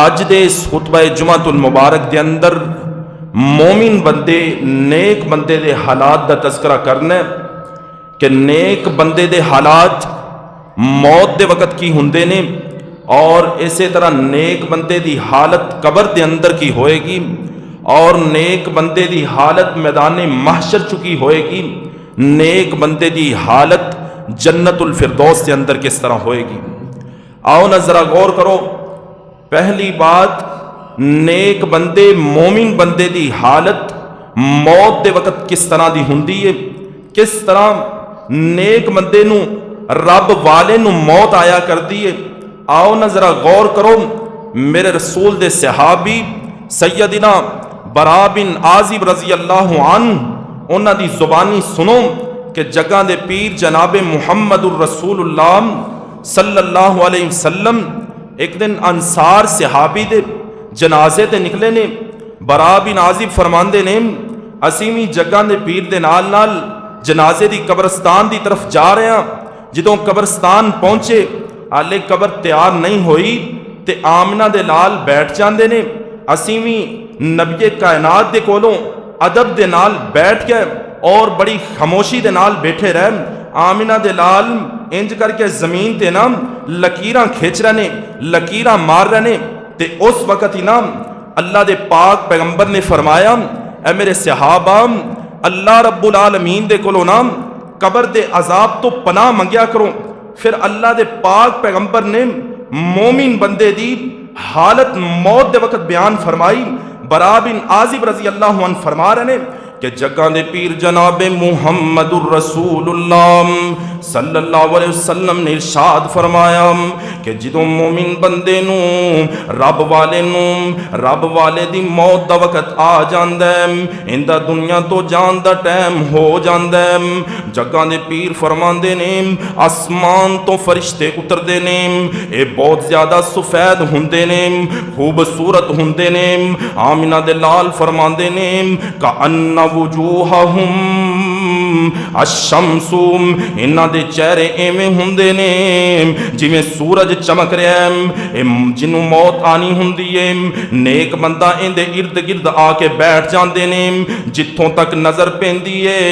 اج دے اس خطبہ جمعۃ المبارک دے اندر مومن بندے نیک بندے دے حالات دا تذکرہ کرنا ہے کہ نیک بندے دے حالات موت دے وقت کی ہوندے نے، اور اسی طرح نیک بندے دی حالت قبر دے اندر کی ہوئے گی، اور نیک بندے دی حالت میدان محشر چکی ہوئے گی، نیک بندے دی حالت جنت الفردوس دے اندر کس طرح ہوئے گی۔ آؤ نا ذرا غور کرو۔ پہلی بات، نیک بندے مومن بندے دی حالت موت دے وقت کس طرح دی ہوندی ہے، کس طرح نیک بندے نو رب والے نو موت آیا کردی ہے۔ آؤ نا ذرا غور کرو۔ میرے رسول دے صحابی سیدنا برا بن عازب رضی اللہ عنہ، انہاں دی زبانی سنو کہ جگہ دے پیر جناب محمد الرسول اللہ صلی اللہ علیہ وسلم ایک دن انصار صحابی دے جنازے تے نکلے نے۔ برا بن عازب فرماندے نے اسی بھی جگہ دے پیر دے نال نال جنازے دی قبرستان دی طرف جا رہے ہیں۔ جدوں قبرستان پہنچے، آلے قبر تیار نہیں ہوئی تے آمنہ دے لال بیٹھ جاندے نے۔ اسی بھی نبی کائنات دے کولوں ادب دے نال بیٹھ کے اور بڑی خاموشی دے نال بیٹھے رہے۔ آمنہ دے لال انج کر کے زمین تے نا لکیراں کھینچ رہے نے، لکیراں مار رہے نے، تے اس وقت ہی نا اللہ دے پاک پیغمبر نے فرمایا، اے میرے صحابہ، اللہ رب العالمین دے کولوں نا قبر دے عذاب تو پناہ منگیا کرو۔ پھر اللہ دے پاک پیغمبر نے مومن بندے دی حالت موت دے وقت بیان فرمائی۔ برا بن عازب رضی اللہ عنہ فرما رہے نے کہ جگہ دے پیر جناب محمد الرسول اللہ صلی اللہ علیہ وسلم نے ارشاد فرمایا کہ جدوں مومن بندے نو رب والے دی موت دا وقت آ جاندا ہے، ایندا دنیا تو جان دا ٹائم ہو جاندا ہے، جگہ دے پیر فرماندے نے آسمان تو فرشتے اتردے نے، اے بہت زیادہ سفید ہوندے نے، خوبصورت ہوندے نے۔ آمنہ دے لال فرماندے نے کأن وجوہہم الشمس، انہاں دے چہرے ایویں ہوندے نے جویں سورج چمک رہا ہے، جنوں موت آنی ہوندی ہے۔ نیک بندہ ان دے ارد گرد آ کے بیٹھ جاندے نے، جتھوں تک نظر پیندی ہے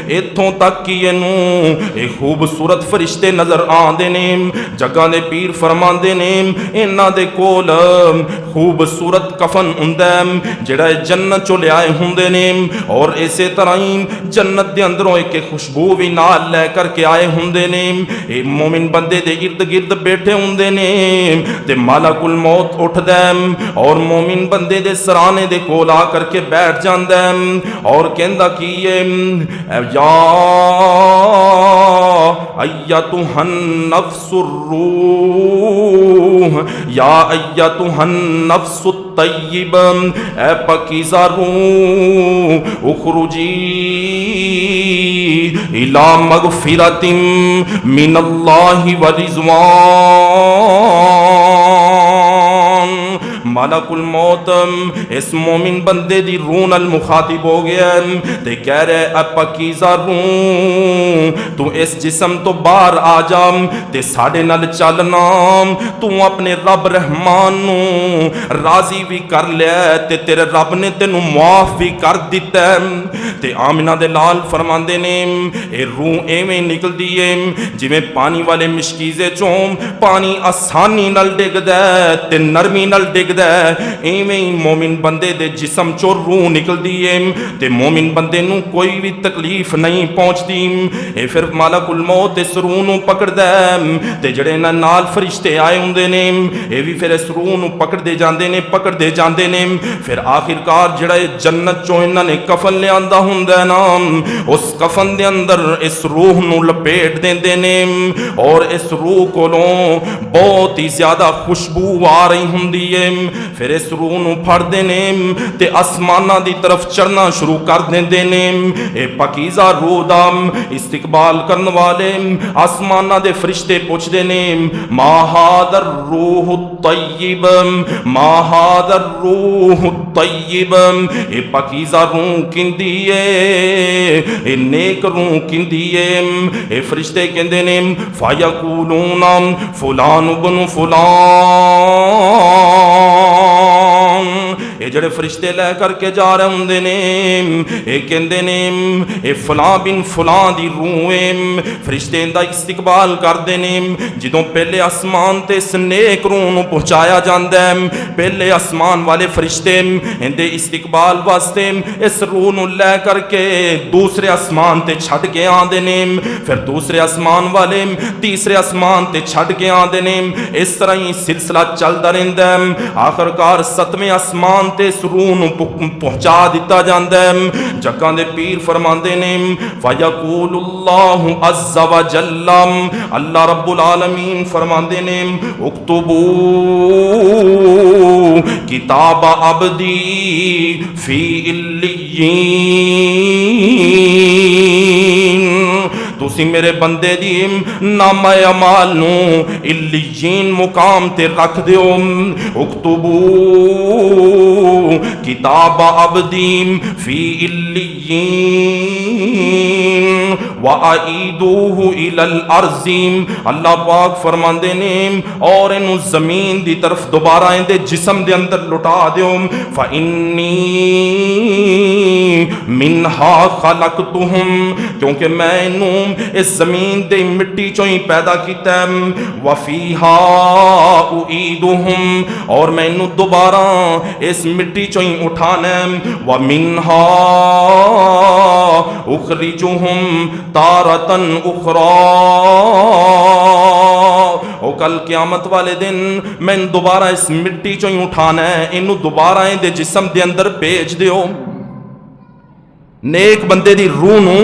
ایتھوں تک کی اے خوبصورت فرشتے نظر آندے نے۔ جگہ دے پیر فرماندے نے انہاں دے کول خوبصورت کفن ہوندا ہے جڑا جنت چوں لے آئے ہوندے نے، اور اسی طرح ہی جنت دے اندروں ایک خوشبو بھی نال لے کر کے آئے ہوندے نے۔ اے مومن بندے دے ارد گرد بیٹھے ہوندے نے تے ملک الموت اٹھدا ہے اور مومن بندے دے سرانے دے کول آ کر کے بیٹھ جاندا ہے اور کہندا کی ہے، یا ایتھا النفس الروح، یا ایتھا النفس الطیب، اے پاکیزہ روح، اخرجی الی مغفرۃ من اللہ ورضوان۔ ملک الموت اس مومن بندے دی روح نال مخاطب ہو گیا تے کہہ رہے اے پاکیزہ روح، تو اس جسم تو باہر آ جا تے ساڈے نال چلنا، تو اپنے رب رحمان نو راضی بھی کر لیا تے تیرے رب نے تینوں معاف بھی کر دیتا ہے۔ تے آمنہ دے لال فرماندے نے اے روح ایویں نکل دیے جویں پانی والے مشکیزے چوں پانی آسانی نال ڈگدا ہے تے نرمی نال ڈگدا ہے، ایویں ہی مومن بندے دے جسم چوں روح نکل دیے تے مومن بندے نو کوئی بھی تکلیف نہیں پہنچتی۔ اے پھر ملک الموت اس روح نو پکڑدا ہے تے جڑے نال فرشتے آئے ہوندے نے اے بھی پھر اس روح نو پکڑدے جاندے نے۔ پھر آخرکار جڑا جنت چوں انہاں نے کفن لیاندا ہوندا ہے نا، اس کفن دے اندر اس روح نو لپیٹ دیندے نے اور اس روح کولوں بہت ہی زیادہ خوشبو آ رہی ہوندی ہے۔ پھر اس روح نو پھڑدے نے تے آسماناں دی طرف چڑھنا شروع کر دیندے نے۔ اے پاکیزہ روح دا استقبال کرن والے آسماناں دے فرشتے پوچھدے نے، ما ھذا الروح الطیب، ما ھذا الروح الطیب، اے پاکیزہ روح کندی ہے، اے نیک روح کندی ہے۔ اے فرشتے کہندے نے فیقولون فلان بن فلان، جڑے فرشتے لے کر کے جا رہے ہوندے نے اے کہندے نے اے فلاں بن فلاں دی روح ہے، فرشتے دا استقبال کردے نے، جدوں پہلے آسمان تے اس نیک روح نو پہنچایا جاندا ہے، پہلے آسمان والے فرشتے اندے استقبال واسطے اس روح نو لے کر کے دوسرے آسمان تے چھڈ کے آندے نے، پھر دوسرے آسمان والے تیسرے آسمان تے چھڈ کے آندے نے، اس طرح ہی سلسلہ چلدا رہندا ہے، آخرکار 7ویں آسمان تے اس روح نو پہنچا دیتا جاندا ہے۔ جگاں دے پیر فرماندے نے فیقول اللہ عز وجل، اللہ رب العالمین فرماندے نے اکتبو کتاب عبدی فی علیین، تسی میرے بندے دی نامہ اعمال نو علیین مقام تے رکھ دیو، اکتبو کتاب عبدی فی علیین وَأَعِيدُوهُ إِلَى الْأَرْضِ، اللہ پاک فرماندے نے اور انہوں زمین دی طرف دوبارہ اندے جسم دے اندر لٹا دیو، فَإِنِّي مِنْهَا خَلَقْتُهُمْ، کیونکہ میں انہوں اس زمین دے مٹی چوئی پیدا کیتا ہے، وَفِيهَا أُعِيدُهُمْ، اور میں انہوں دوبارہ اس مٹی چوئی اٹھانا ہے، وَمِنْهَا أُخْرِجُهُمْ تارتن اخرى، او کل قیامت والے دن میں دوبارہ اس مٹی چوں اٹھانا ہے، انہوں دوبارہ دے جسم دے اندر بھیج دیو۔ نیک بندے دی روح نو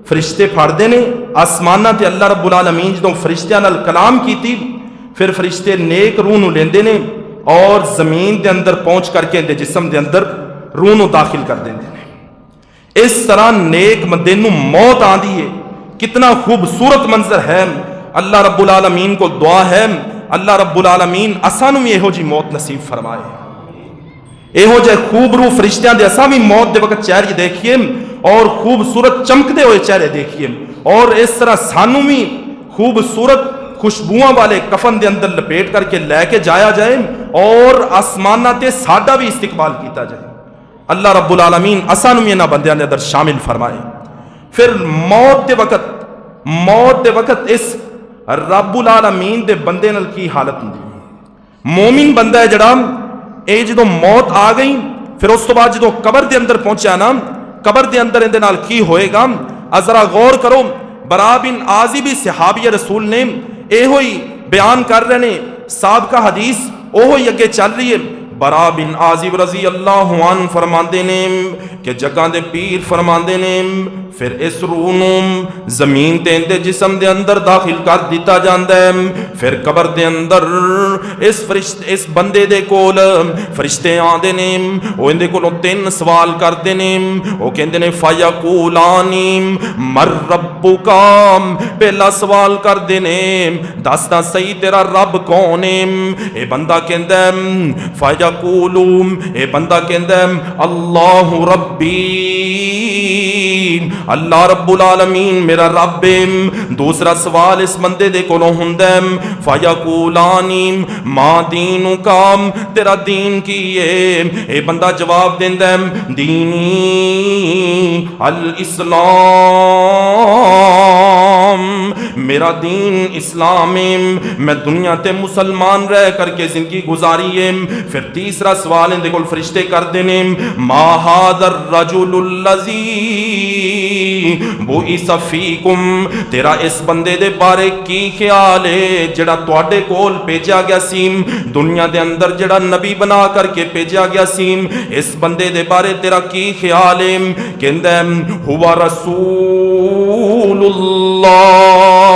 فرشتے پھڑدے نے آسماناں تے، اللہ رب العالمین جدوں فرشتیاں نال کلام کیتی، پھر فرشتے نیک روح نو لیندے نے اور زمین دے اندر پہنچ کر کے دے جسم دے اندر روح نو داخل کر دیندے نے۔ اس طرح نیک بندے نو موت آندی ہے، کتنا خوبصورت منظر ہے۔ اللہ رب العالمین کو دعا ہے اللہ رب العالمین اسانو بھی یہو جی موت نصیب فرمائے، یہو جے خوب روح فرشتیاں دے اساں بھی موت دے وقت چہرے دیکھیے اور خوبصورت چمکدے ہوئے چہرے دیکھیے، اور اس طرح سانو بھی خوبصورت خوشبوؤں والے کفن دے اندر لپیٹ کر کے لے کے جایا جائے اور آسمانہ تے ساڈا بھی استقبال کیتا جائے۔ اللہ رب العالمین اسانو بھی انہاں بندیاں دے اندر شامل فرمائے۔ پھر موت دے وقت اس رب العالمین دے بندے نال کی حالت ہوندی ہے؟ مومن بندہ ہے جڑا اے جدوں موت آ گئی، پھر اس تو بعد جدوں قبر دے اندر پہنچیا نا، قبر دے اندر اندے نال کی ہوئے گا؟ ذرا غور کرو، برا بن عازب صحابی رسول نے اے ہوئی بیان کر رہے نے، سابقہ حدیث اوہی اگے چل رہی ہے۔ برا بن عازب رضی اللہ عنہ فرماندے نے کہ جگہ دے پیر فرماندے نے پھر اس روح نو زمین تے اندے جسم دے اندر داخل کر دیتا جاندا ہے، پھر قبر دے اندر اس بندے دے کول فرشتے آندے نے، او اندے کولوں 3 سوال کردے نے، او کہندے نے فیقولانی مر ربک، پہلا سوال کردے نے دس صحیح تیرا رب کون ہے؟ اے بندہ کہندا ہے فیقولون، اے بندہ کہندا ہے اللہ ربی، اللہ رب العالمین میرا رب ہے۔ دوسرا سوال اس بندے دے کولوں ہوندا ہے فیقولانی ما دینک، تیرا دین کی ہے؟ اے بندہ جواب دیندا ہے دینی الاسلام، میرا دین اسلام ہے، میں دنیا تے مسلمان رہ کر کے زندگی گزاری ہے۔ پھر تیسرا سوال ان دے کول فرشتے کر دینے ما ھذا الرجل الذی بعث فیکم، تیرا اس بندے دے بارے کی خیال ہے جڑا تواڈے کول بھیجا گیا سی، دنیا دے اندر جڑا نبی بنا کر کے بھیجا گیا سی، اس بندے دے بارے تیرا کی خیال ہے؟ کہندا ہے ہوا رسول اللہ،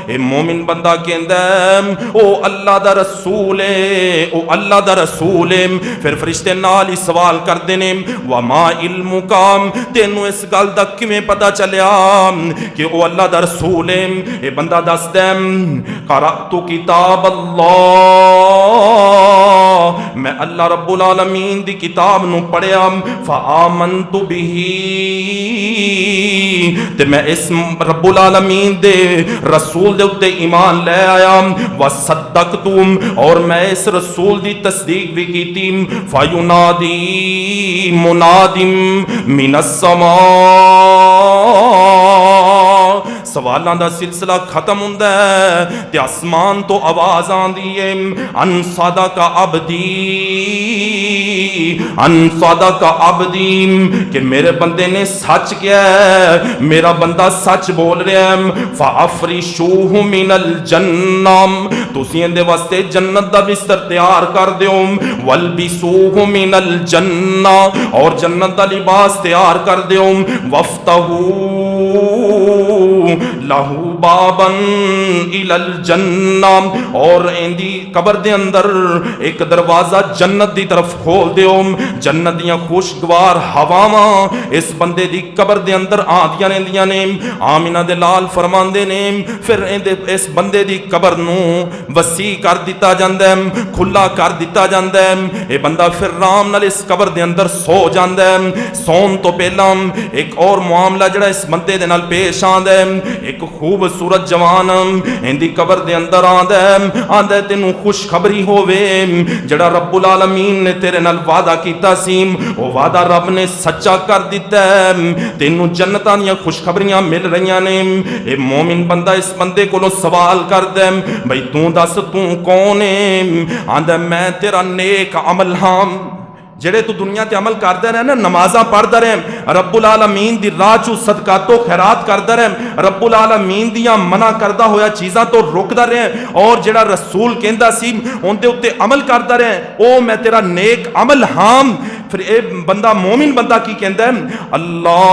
اے مومن بندہ کہندا ہے او اللہ دا رسول ہے، او اللہ دا رسول ہے۔ پھر فرشتے نال ہی سوال کردے نے وما علمک، تینوں اس گل دا کیویں پتہ چلیا کہ او اللہ دا رسول ہے؟ اے بندہ دسدا ہے قرأت کتاب اللہ میں اللہ رب العالمین دی کتاب نو پڑھیا فآمنت بہ تے میں اس رب العالمین دے رسول دے اتے ایمان لے آیا وصدقت اور میں اس رسول دی تصدیق بھی کیتی فینادی منادم من السماء سوالاں دا سلسلہ ختم ہوندا ہے تے آسمان تو آواز آندی ہے ان صدق عبدی ان صدق عبدی کہ میرے بندے نے سچ کیا ہے میرا بندہ سچ بول رہا ہے فافرشوہ من الجنہ تسی اندے واسطے جنت دا بستر تیار کر دیو والبسوہ من الجنہ اور جنت دا لباس تیار کر دیو وفتحو لہو بابا الی الجنہ اور اندی قبر دے اندر ایک دروازہ جنت دی طرف کھول دیو جنت دیاں خوشگوار ہواواں اس بندے دی قبر دے اندر آندیاں رہندیاں نے آمینہ دے لال فرماندے نے پھر اس بندے دی قبر نو وسیع کر دیتا جاندا ہے کھلا کر دیتا جاندا ہے اے بندہ پھر رام نال اس قبر دے اندر سو جاندا ہے سون تو پہلا ایک اور معاملہ جڑا اس بندے دے نال پیش آندا ہے ایک خوبصورت جوان اندی قبر دے اندر آندا ہے تینوں خوشخبری ہووے جڑا رب العالمین نے تیرے نال وعدہ کیتا سی او وعدہ رب نے سچا کر دیتا ہے تینوں جنتاں دیاں خوشخبریاں مل رہیاں نے اے مومن بندہ اس بندے کولوں سوال کردا ہے بھئی تو دس تو کون ہے آندا میں تیرا نیک عمل ہاں جڑے تو دنیا تے عمل کردا رہے نا نمازاں پڑھدا رہے رب العالمین دی راہ چوں صدقات و خیرات کردا رہے رب العالمین دیاں منع کردہ ہویا چیزاں تو روکدا رہے اور جڑا رسول کہندا سی اون دے اوتے عمل کردا رہے او میں تیرا نیک عمل ہاں پھر اے بندہ مومن بندہ کی کہندا ہے اللہ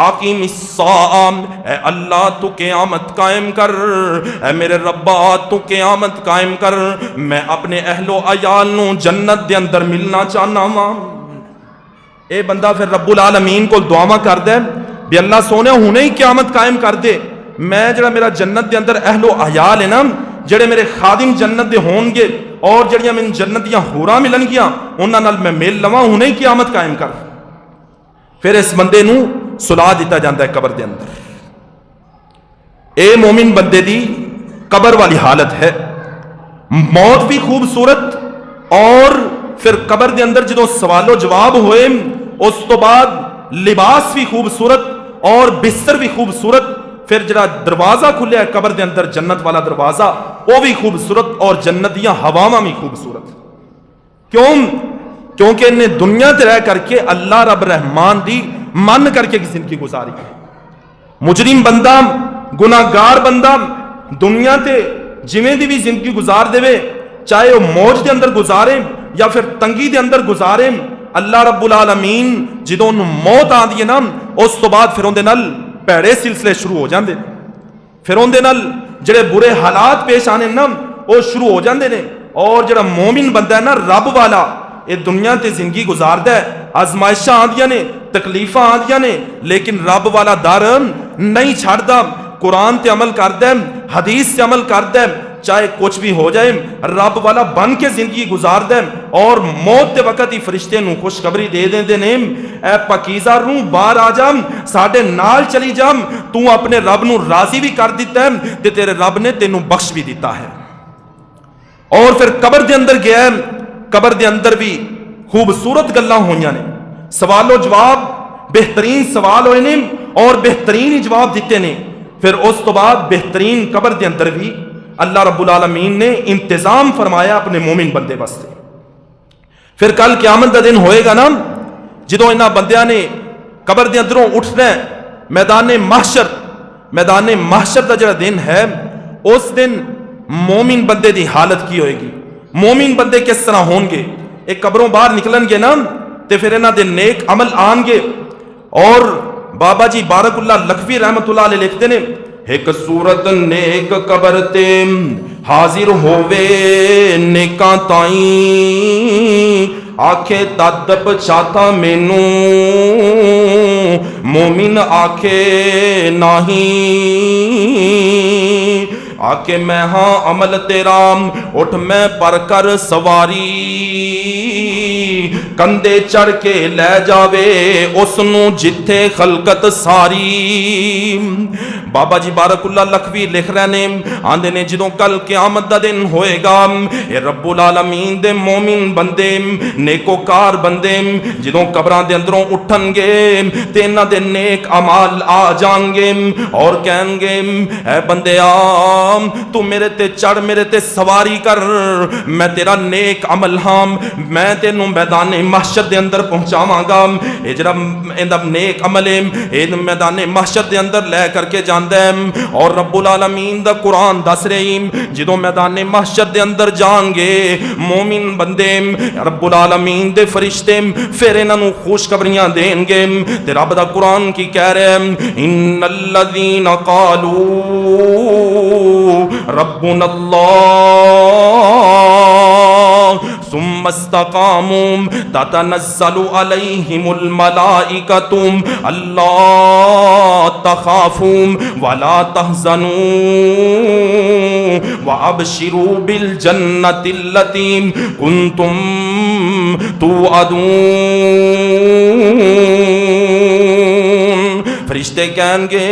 اقیم الساعہ اے اللہ تو قیامت قائم کر اے میرے ربا تو قیامت قائم کر میں اپنے اہل و عیال نو جنت دے اندر ملنا چاہنا وا اے بندہ پھر رب العالمین کو دعاواں کردا ہے بھی اللہ سونے ہنے ہی قیامت قائم کر دے میں جڑا میرا جنت دے اندر اہل و عیال ہے نا جڑے میرے خادم جنت دے ہون گے اور جڑیاں من جنت دیاں حوراں ملن گیاں انہاں نال میں میل لواں ہنے ہی قیامت قائم کر پھر اس بندے نو سلا دیتا جاندا ہے قبر دے اندر اے مومن بندے دی قبر والی حالت ہے موت بھی خوبصورت اور پھر قبر دے اندر جدوں سوال و جواب ہوئے اس تو بعد لباس بھی خوبصورت اور بستر بھی خوبصورت پھر جڑا دروازہ کھلیا ہے قبر دے اندر جنت والا دروازہ وہ بھی خوبصورت اور جنت دیاں ہواواں بھی خوبصورت کیونکہ انہیں دنیا تے رہ کر کے اللہ رب رحمان دی من کر کے زندگی گزاری مجرم بندہ گناہگار بندہ دنیا تے جویں دی بھی زندگی گزار دے چاہے وہ موج دے اندر گزارے یا پھر تنگی دے اندر گزارے اللہ رب العالمین جدوں موت آندی ہے نا اس تو بعد پھر اون دے نال پیڑے سلسلے شروع ہو جاندے پھر اون دے نال جڑے برے حالات پیش آنے نا وہ شروع ہو جاندے نے اور جڑا مومن بندہ ہے نا رب والا یہ دنیا تے زندگی گزاردا ہے آزمائشاں آندیاں نے تکلیفاں آندیاں نے لیکن رب والا در نہیں چھڑدا قرآن تے عمل کردا ہے حدیث تے عمل کردا ہے چاہے کچھ بھی ہو جائے رب والا بن کے زندگی گزاردا ہے اور موت دے وقت ہی فرشتے نو خوشخبری دے دیندے نے اے پاکیزہ روح باہر آ جا ساڈے نال چلی جا تو اپنے رب نو راضی بھی کر دیتا ہے تے تیرے رب نے تینوں بخش بھی دیتا ہے اور پھر قبر دے اندر گیا ہے قبر دے اندر بھی خوبصورت گلاں ہوئیاں نے سوال و جواب بہترین سوال ہوئے نے اور بہترین ہی جواب دیتے نے پھر اس تو بعد بہترین قبر دے اندر بھی اللہ رب العالمین نے انتظام فرمایا اپنے مومن بندے واسطے پھر کل قیامت دا دن ہوئے گا نا جدوں انہاں بندیاں نے قبر دے اندروں اٹھنا ہے میدان محشر دا جڑا دن ہے اس دن مومن بندے دی حالت کی ہوئے گی مومن بندے کس طرح ہون گے ایک قبروں باہر نکلن گے نا تے پھر انہاں دے نیک عمل آن گے اور بابا جی بارک اللہ لکھوی رحمت اللہ علیہ لکھتے نے ایک صورت نیک قبر تے حاضر ہووے نیکاں تائیں آکھے تدب چاہتا مینوں مومن آکھے نہیں آکے میں ہاں عمل تیرا، اٹھ میں پر کر سواری، کندے چڑھ کے لے جاوے اس نو جتھے خلقت ساری۔ بابا جی بارک اللہ لکھوی لکھ رہے نے، آندے نے جدوں کل قیامت دا دن ہوئے گا، اے رب العالمین دے مومن بندے نیکوکار بندے جدوں قبراں دے اندروں اٹھن گے تے انہاں دے نیک اعمال آ جان گے اور کہیں گے اے بندیا تو میرے تے چڑھ میرے تے سواری کر، میں تیرا نیک عمل ہاں، میں تینوں میدان محشر دے اندر پہنچاواں گا۔ اے جڑا ایندا نیک عمل ہے اے میدان محشر دے اندر لے کر کے جاندا ہے، اور رب العالمین دا قرآن دس رہی جدوں میدان محشر دے اندر جان گے مومن بندے رب العالمین دے فرشتے پھر انہاں نوں خوشخبریاں دین گے تے رب دا قرآن کی کہہ رہے ہیں، ان الذین قالوا ربنا اللہ ثم استقاموا تتنزل علیہم الملائکۃ الا تخافوا ولا تحزنوا وابشروا بالجنۃ التي کنتم توعدون۔ فرشتے کہیں گے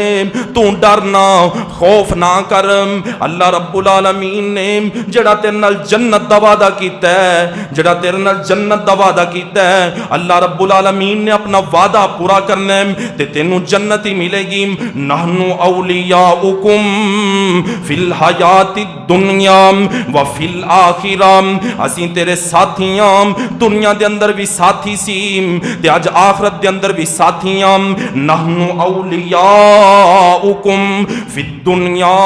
تو ڈرنا خوف نہ کر، اللہ رب العالمین نے جڑا تیرے نال جنت دا وعدہ کیتا ہے، جڑا تیرے نال جنت دا وعدہ کیتا ہے، اللہ رب العالمین نے اپنا وعدہ پورا کرنا ہے تے تینوں جنت ہی ملے گی۔ نحن اولیاؤکم فی الحیات الدنیا وفی الآخرہ، اسی تیرے ساتھیاں دنیا دے اندر بھی ساتھی سی تے اج آخرت دے اندر بھی ساتھیاں۔ نحن اولیاؤکم فی الدنیا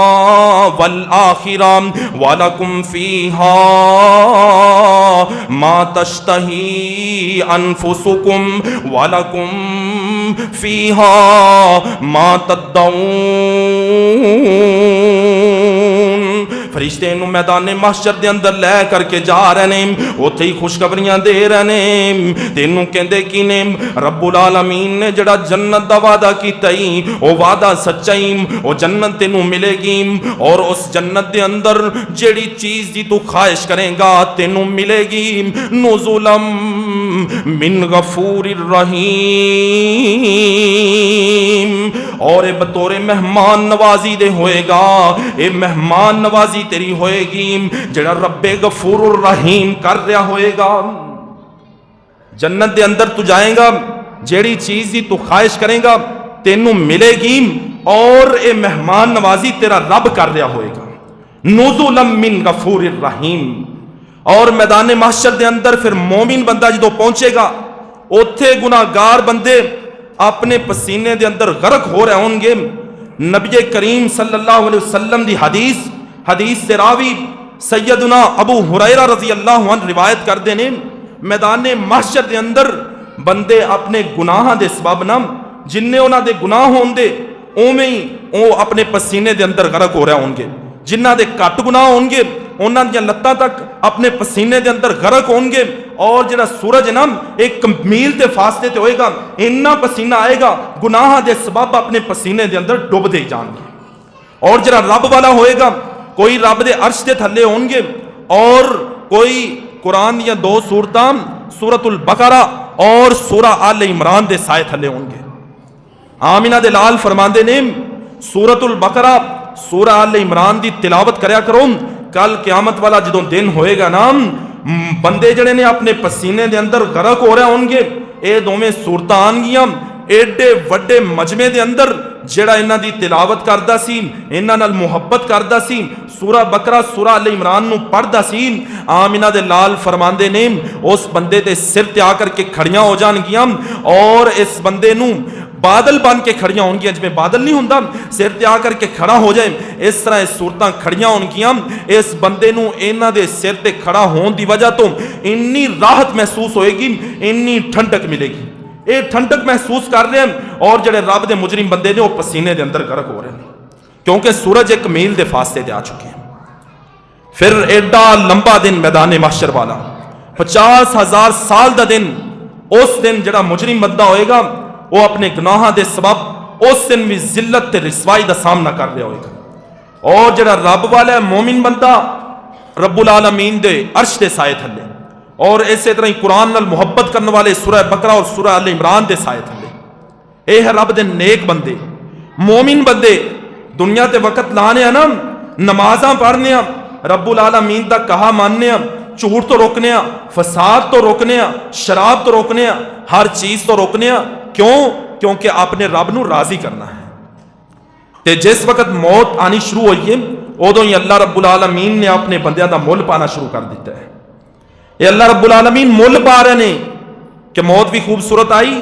والآخرہ ولکم فیہا ما تشتہی انفسکم ولکم فیہا ما تدعون۔ فرشتے نو میدان محشر دے اندر لے کر کے جا رہے نے، اوتھے ہی خوشخبریاں دے رہے نے، تینوں کہندے کی نے رب العالمین نے جڑا جنت دا وعدہ کیتا ہی او وعدہ سچائی، او جنت تینوں ملے گی، اور اس جنت دے اندر جڑی چیز دی تو خواہش کریں گا تینوں ملے گی۔ نزلا من غفور الرحیم، اور اے بطور مہمان نوازی دے ہوئے گا، اے مہمان نوازی تیری ہوئے گی جڑا رب غفور الرحیم کر رہا ہوئے گا۔ جنت دے اندر تو جائیں گا، جیڑی چیز دی تو خواہش کریں گا تینوں ملے گی، اور اے مہمان نوازی تیرا رب کر رہا ہوئے گا۔ نزلا من غفور الرحیم۔ اور میدان محشر دے اندر پھر مومن بندہ جدو پہنچے گا، اوتھے گناہگار بندے اپنے پسینے دے اندر غرق ہو رہے ہوں گے۔ نبی کریم صلی اللہ علیہ وسلم دی حدیث سے راوی سیدنا ابو ہریرہ رضی اللہ عنہ روایت کر دینے، میدان محشر دے اندر بندے اپنے گناہ دے سبب نہ جننے انہاں دے گناہ ہون دے اوویں ہی او اپنے پسینے دے اندر غرق ہو رہے ہون گے، جنہاں دے کٹ گناہ ہون گے انہاں دی لتاں تک اپنے پسینے دے اندر غرق ہون گے، اور جڑا سورج نا ایک میل دے فاصلے تے ہوئے گا، اتنا پسینہ آئے گا گناہ دے سبب اپنے پسینے دے اندر ڈوب دے جان گے۔ اور جڑا رب والا ہوئے گا، کوئی رب دے عرش دے تھلے ہون گے، اور کوئی قرآن یا دو سورتاں سورۃ البقرہ اور سورہ آل عمران دے سائے تھلے ہون گے۔ آمینہ دے لال فرماندے نے سورۃ البقرہ سورہ آل عمران دی تلاوت کریا کرو، کل قیامت والا جدوں دن ہوئے گا نا، بندے جڑے نے اپنے پسینے دے اندر غرق ہو رہے ہون گے، اے دوویں سورتاں آن گیاں ایڈے وڈے مجمع دے اندر، جڑا انہاں دی تلاوت کردا سی، انہاں نال محبت کردا سی، سورہ بقرہ سورہ آل عمران نو پڑھدا سی، آمینہ دے لال فرماندے نے اس بندے دے سر تے آ کر کے کھڑیاں ہو جان گیاں، اور اس بندے نو بادل بن کے کھڑیاں ہون گیاں، جویں بادل نہیں ہوندا سر تے آ کر کے کھڑا ہو جائے، اس طرح اس صورتاں کھڑیاں ہون گیاں۔ اس بندے نو انہاں دے سر تے کھڑا ہون دی وجہ تو انی راحت محسوس ہوئے گی، انی ٹھنڈک ملے گی، اے ٹھنڈک محسوس کر رہے ہیں، اور جڑے رب دے مجرم بندے نے وہ پسینے دے اندر غرق ہو رہے ہیں، کیونکہ سورج ایک میل دے فاصلے دے آ چکے ہیں۔ پھر ایڈا لمبا دن میدان محشر والا 50,000 سال دا دن، اس دن جڑا مجرم بندہ ہوئے گا وہ اپنے گناہ دے سبب اس دن بھی ذلت تے رسوائی دا سامنا کر رہا ہوئے گا، اور جڑا رب والا ہے مومن بندہ رب العالمین دے عرش دے سائے تھلے، اور اسی طرح ہی قرآن نال محبت کرنے والے سورہ بقرہ اور سورہ ال عمران دے سائے تھلے۔ اے ہے رب دے نیک بندے مومن بندے، دنیا تے وقت لانے نا، نمازاں پڑھنے، رب العالمین دا کہا ماننے، جھوٹ تو روکنے، فساد تو روکنے، شراب تو روکنے، ہر چیز تو روکنے، کیونکہ اپنے رب نو راضی کرنا ہے۔ تے جس وقت موت آنی شروع ہوئی ہے ادو ہی اللہ رب العالمین نے اپنے بندیاں دا مول پانا شروع کر دیتا ہے۔ یہ اللہ رب العالمین مول پا رہے نے کہ موت بھی خوبصورت آئی،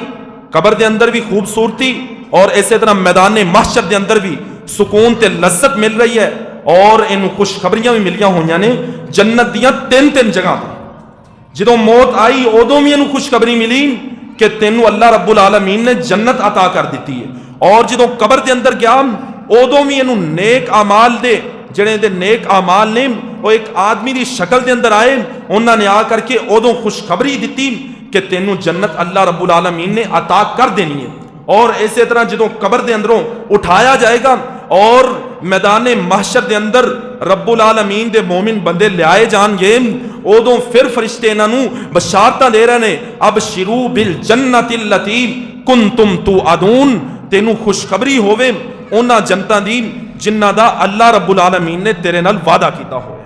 قبر دے اندر بھی خوبصورتی، اور اسی طرح میدان محشر دے اندر بھی سکون تے لذت مل رہی ہے، اور ان خوشخبریاں بھی ملیاں ہوئیاں نے جنت دیاں تین جگہ تے۔ جدوں موت آئی ادو بھی انہوں خوشخبری ملی کہ تینوں اللہ رب العالمین نے جنت عطا کر دیتی ہے، اور جدوں قبر دے اندر گیا ادو بھی انہوں نیک اعمال دے جڑے دے نیک اعمال نے وہ ایک آدمی دی شکل دے اندر آئے، انہوں نے آ کر کے ادو خوشخبری دیتی کہ تینوں جنت اللہ رب العالمین نے عطا کر دینی ہے۔ اور اسی طرح جدوں قبر دے اندروں اٹھایا جائے گا اور میدان محشر دے اندر رب العالمین دے مومن بندے لے آئے جان گے، ادوں پھر فرشتے انہوں بشارتاں دے رہے ہیں، ابشروا بالجنت التی کنتم توعدون، تینوں خوشخبری ہوے انہاں جنتاں دی جنہ دا اللہ رب العالمین نے تیرے نال وعدہ کیتا ہوئے۔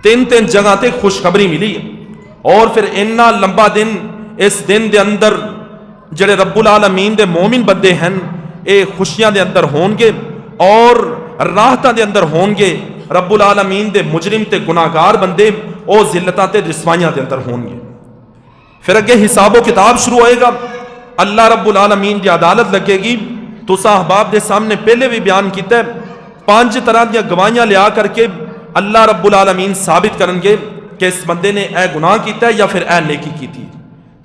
تین جگہ تے خوشخبری ملی، اور پھر اتنا لمبا دن، اس دن دے اندر جڑے رب العالمین دے مومن بندے ہیں اے خوشیاں دے اندر ہون گے اور راحتاں دے اندر ہون گے، رب العالمین دے مجرم تے گناہگار بندے او ذلتاں تے رسوائیاں دے اندر ہون گے۔ پھر اگے حساب و کتاب شروع ہوئے گا، اللہ رب العالمین دی عدالت لگے گی۔ تساں احباب دے سامنے پہلے بھی بیان کیتا ہے، 5 طرح دیا گواہیاں لیا کر کے اللہ رب العالمین ثابت کرن گے کہ اس بندے نے اے گناہ کیتا ہے یا پھر اے نیکی کیتی ہے۔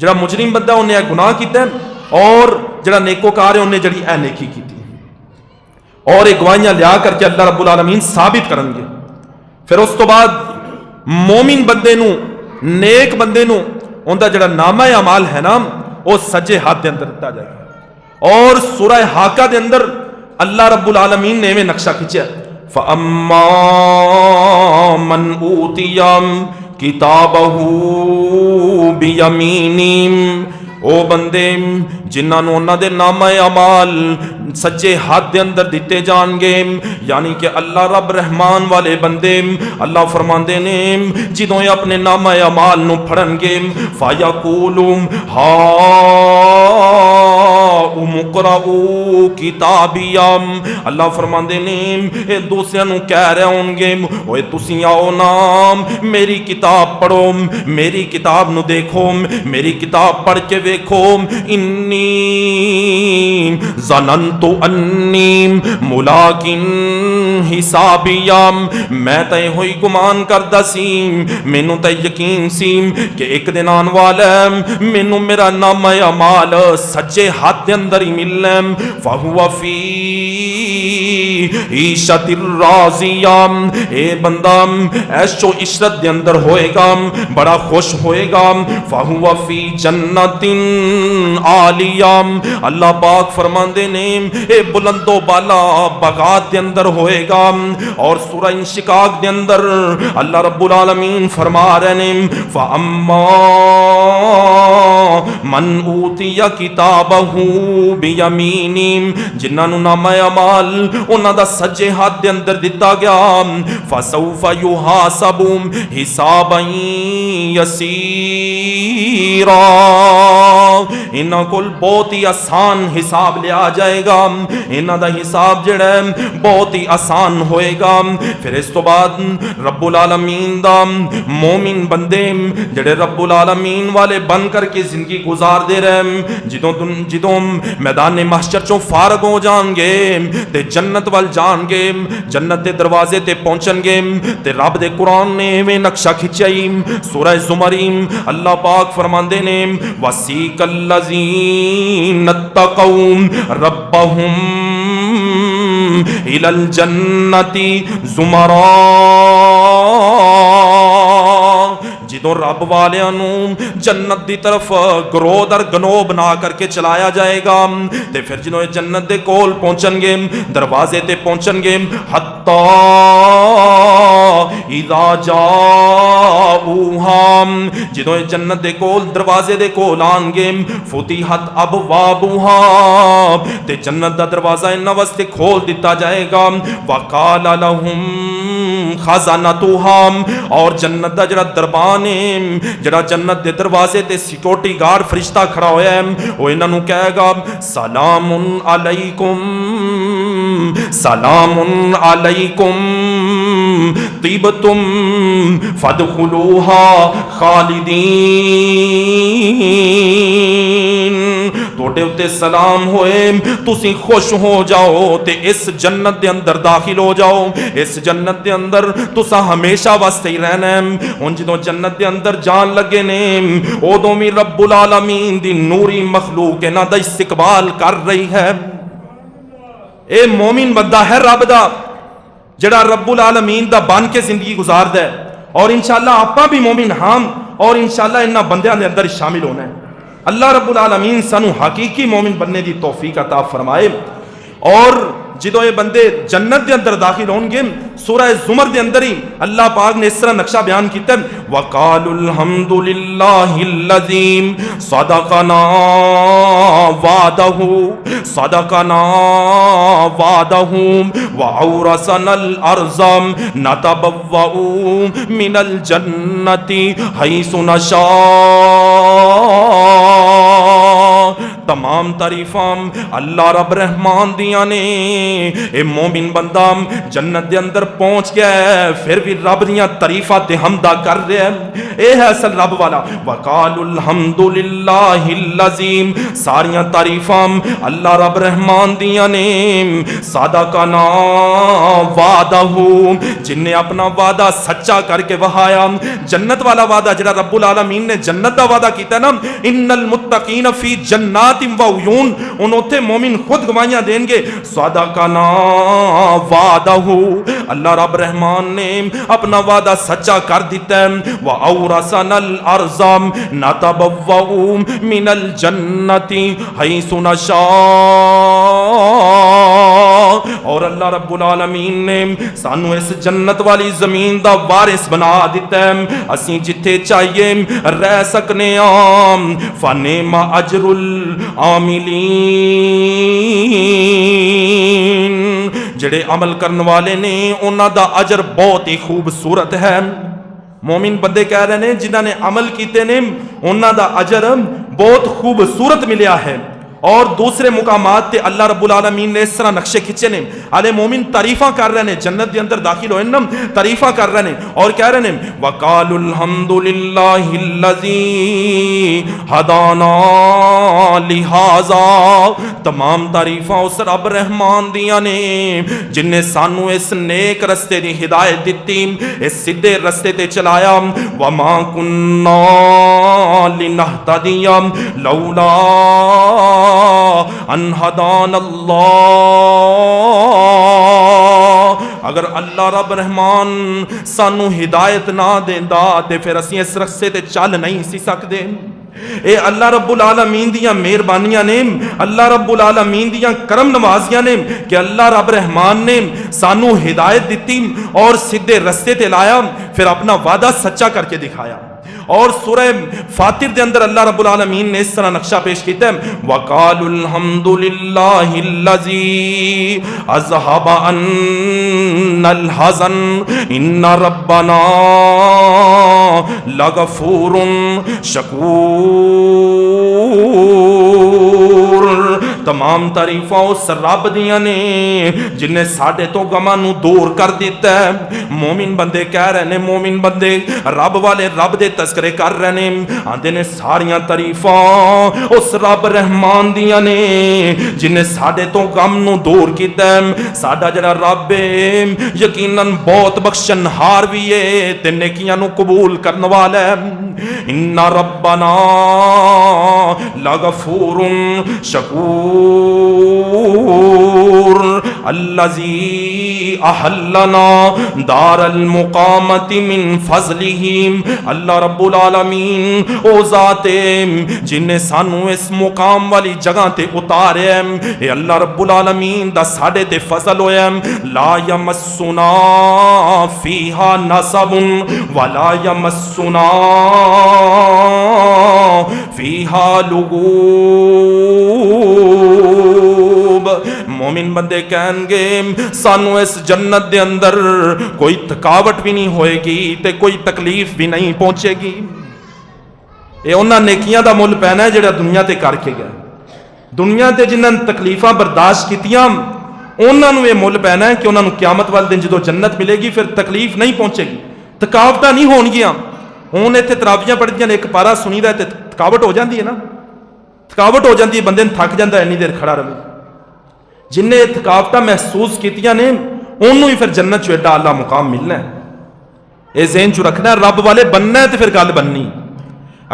جڑا مجرم بندہ انہیں اے گناہ کیتا ہے، اور جڑا نیکوکار ہے انہیں جڑی اے نیکی کیتی ہے، اور یہ گواہیاں لیا کر کے اللہ رب العالمین ثابت کرن گے۔ پھر اس تو بعد مومن بندے نو، نیک بندے نو ان دا جڑا نامہ اعمال ہے نا وہ سجے ہاتھ دے اندر دتا جائے گا، اور سورہ حاقہ دے اندر اللہ رب العالمین نے ایویں نقشہ کھچیا، فَأَمَّا مَنْ أُوتِيَ كِتَابَهُ بِيَمِينِهِ، او بندے جنہاں نوں انہاں دے نامہ اعمال سچے ہاتھ دے اندر دیتے جان گے، یعنی کہ اللہ رب رحمان والے بندے اللہ فرماندے نے جدوں یہ اپنے نامہ اعمال نو پڑھن گے فَيَقُولُ هَاؤُمُ اقْرَءُوا کِتَابِیَہ، اللہ فرماندے نے اے دوسرے نو کہہ رہے ہوں گے اوے تسی آؤ نا میری کتاب پڑھو، میری کتاب نو دیکھو، میری کتاب پڑھ کے دیکھو، انی ظننت انی ملاقٍ حسابیہ، میں تے ہوئی گمان کردا سی، مینوں تے یقین سی کہ ایک دن آن والا ہے مینوں میرا نامہ اعمال سچے ہاتھ دے اندر ہی ملنا، فہو فی عیشۃ راضیہ، اے بندہ عیش و عشرت دے اندر ہوئے گا، بڑا خوش ہوئے گا، فہو فی جنت عالیہ، اللہ پاک فرماندے نے اے بلند و بالا باغات دے اندر ہوئے گا۔ اور سورہ انشقاق دے اندر اللہ رب العالمین فرما رہے ہیں فَأَمَّا مَنْ أُوتِيَ كِتَابَهُ بِيَمِينِهِ، جنہاں نوں نامہ اعمال انہاں دا سجے ہاتھ دے اندر دتا گیا، فَسَوْفَ يُحَاسَبُ حِسَابًا يَسِيرًا، انہاں کول بہت ہی آسان حساب لیا جائے گا، انہاں دا حساب جڑا ہے بہت ہی آسان ہوئے گا۔ پھر اس تو بعد رب العالمین دا مومن بندے جڑے رب العالمین والے بن کر کے زندگی گزار دے رہے، جدوں میدان محشر چوں فارغ ہو جان گے تے جنت وال جان گے، جنت دے دروازے تے پہنچن گے تے رب دے قرآن نے ایویں نقشہ کھچائی، سورہ زمر اللہ پاک فرماندے نے وَسِیقَ الَّذِینَ اتَّقَوْا رَبَّهُمْ إِلَى الْجَنَّةِ زُمَرًا، جدوں رب والیاں نو جنت دی طرف گروہ در گنو بنا کر کے چلایا جائے گا تے پھر جدوں یہ جنت دے کول پہنچن گے دروازے تے پہنچن گے حتی اذا جاؤہا جدوں یہ جنت دے کول دروازے دے کول آن گے فتحت ابوابہا تے جنت دا دروازہ انہاں واسطے کھول دیتا جائے گا وقال لہم خزانتها اور جنت دا جڑا دربان ہے جڑا جنت دے دروازے تے سیکورٹی گارڈ فرشتہ کھڑا ہویا ہے وہ انہاں نو کہے گا سلام علیکم سلام علیکم طیبتم فادخلوها خالدین توڑے اتے سلام ہوئے تسی خوش ہو جاؤ تے اس جنت دے اندر داخل ہو جاؤ اس جنت دے اندر تسا ہمیشہ واسطے ہی رہنا ہے ان جدوں جنت دے اندر جان لگے نے ادوں بھی رب العالمین دی نوری مخلوق انہاں دا استقبال کر رہی ہے اے مومن بندہ ہے رب دا جڑا رب العالمین دا بن کے زندگی گزار دے اور انشاءاللہ آپاں بھی مومن ہاں اور انشاءاللہ انہاں بندیاں دے اندر شامل ہونا ہے اللہ رب العالمین سانو حقیقی مومن بننے دی توفیق عطا فرمائے اور جدو یہ بندے جنت دے اندر داخل ہون گے سورہ زمر دے اندر ہی اللہ پاک نے اس طرح نقشہ بیان کیتا ہے وَقَالُوا الْحَمْدُ لِلَّهِ الَّذِي صَدَقَنَا وَعْدَهُ صَدَقَنَا وَعْدَهُ وَأَوْرَثَنَا الْأَرْضَ نَتَبَوَّأُ مِنَ الْجَنَّةِ حَيْثُ نَشَاءُ تمام تعریفاں اللہ رب رحمان دیاں نے اے مومن بندہ جنت دے اندر پہنچ گیا ہے پھر بھی رب دیاں تعریفاں تے حمدہ کر رہے ہیں اے ہے اصل رب والا وقالوا الحمد للہ العظیم ساریاں تعریفاں اللہ رب رحمان دیاں نے صادقنا وعدہ جن نے اپنا وعدہ سچا کر کے وہایا جنت والا وعدہ جڑا رب العالمین نے جنت دا وعدہ کیتا ہے نا ان المتقین فی جنات و عیون انہوں تے مومن خود گواہیاں دیں گے صادقنا وعدہ اللہ رب رحمان نے اپنا وعدہ سچا کر دیتا ہے وَأَوْرَثَنَا الْأَرْضَ نَتَبَوَّأُ مِنَ الْجَنَّةِ حَيْثُ نَشَاءُ اور اللہ رب العالمین نے سانو اس جنت والی زمین دا وارث بنا دیتا ہے اسی جتھے چاہیے رہ سکنے فَنِعْمَ أَجْرُ الْعَامِلِينَ جڑے عمل کرن والے نے انہاں دا اجر بہت ہی خوبصورت ہے مومن بندے کہہ رہے ہیں جنہاں نے عمل کیتے نے انہاں دا اجر بہت خوبصورت ملیا ہے اور دوسرے مقامات تے اللہ رب العالمین نے اس طرح نقشے کھچے نے آلے مومن تعریفاں کر رہے ہیں جنت دے اندر داخل ہوئے نا تعریفاں کر رہے ہیں اور کہہ رہے ہیں وَقَالُوا الْحَمْدُ لِلَّهِ الَّذِي هَدَانَا لِهَذَا تمام تعریفاں اس رب رحمان دیاں نے جن نے سانو اس نیک رستے دی ہدایت دیتی اس سدھے رستے تے چلایا وَمَا كُنَّا لِنَهْتَدِيَ لَوْلَا ان ہدان اللہ اگر اللہ رب رحمان سانو ہدایت نہ دیندا تے پھر اسی اس رستے تے چل نہیں سی سکدے اے اللہ رب العالمین دیاں مہربانیاں نے اللہ رب العالمین دیاں کرم نوازیاں نے کہ اللہ رب رحمان نے سانو ہدایت دیتی اور سیدھے رستے تے لایا پھر اپنا وعدہ سچا کر کے دکھایا اور سورہ فاتر دے اندر اللہ رب العالمین نے اس طرح نقشہ پیش کیتا ہے وَقَالُوا الْحَمْدُ لِلَّهِ الَّذِي أَذْهَبَ عَنَّا الْحَزَنَ إِنَّ رَبَّنَا لَغَفُورٌ شَكُورٌ تمام تعریفاں اس رب دیاں نے جن نے ساڈے تو غماں نو دور کر دیتا ہے مومن بندے کہہ رہے ہیں مومن بندے رب والے رب دے تذکرے کر رہے ہیں آندے نے ساریاں تعریفاں اس رب رحمان دیاں نے جن نے ساڈے تو غم نو دور کیتا ہے ساڈا جڑا رب ہے یقیناً بہت بخشن ہار بھی ہے تے نیکیاں نو قبول کرن والا ہے ان ربنا لغفور شکور الذی احلنا دار المقامت من فضلہ، اللہ رب العالمین او ذات جن نے سانو اس مقام والی جگہ تے اتارے، اے اللہ رب العالمین دا ساڈے تے فضل ہویا، لا یمسنا فیہا نصب ولا یمسنا فیہا لغوب۔ مومن بندے کہن گے سانو اس جنت دے اندر کوئی تھکاوٹ بھی نہیں ہوئے گی تے کوئی تکلیف بھی نہیں پہنچے گی۔ یہ انہاں نیکیاں دا مل پینا ہے جڑا دنیا تے کر کے گیا، دنیا تے جنہاں نے تکلیفاں برداشت کیتیاں انہاں نوں یہ مل پینا ہے کہ انہاں نوں قیامت والے دن جدوں جنت ملے گی پھر تکلیف نہیں پہنچے گی، تھکاوٹاں نہیں ہون گیاں۔ ہن ایتھے تراویحاں پڑھدیاں نے ایک پارا سنی دا تے تھکاوٹ ہو جاندی ہے نا، تھکاوٹ ہو جاندی ہے، بندے تھک جاندا ہے اینی دیر کھڑا رہے۔ جن نے تھکاوٹاں محسوس کیتیاں نے انہوں ہی پھر جنت چ ایڈا اعلیٰ مقام ملنا ہے۔ یہ ذہن چ رکھنا ہے، رب والے بننا ہے تو پھر گل بننی،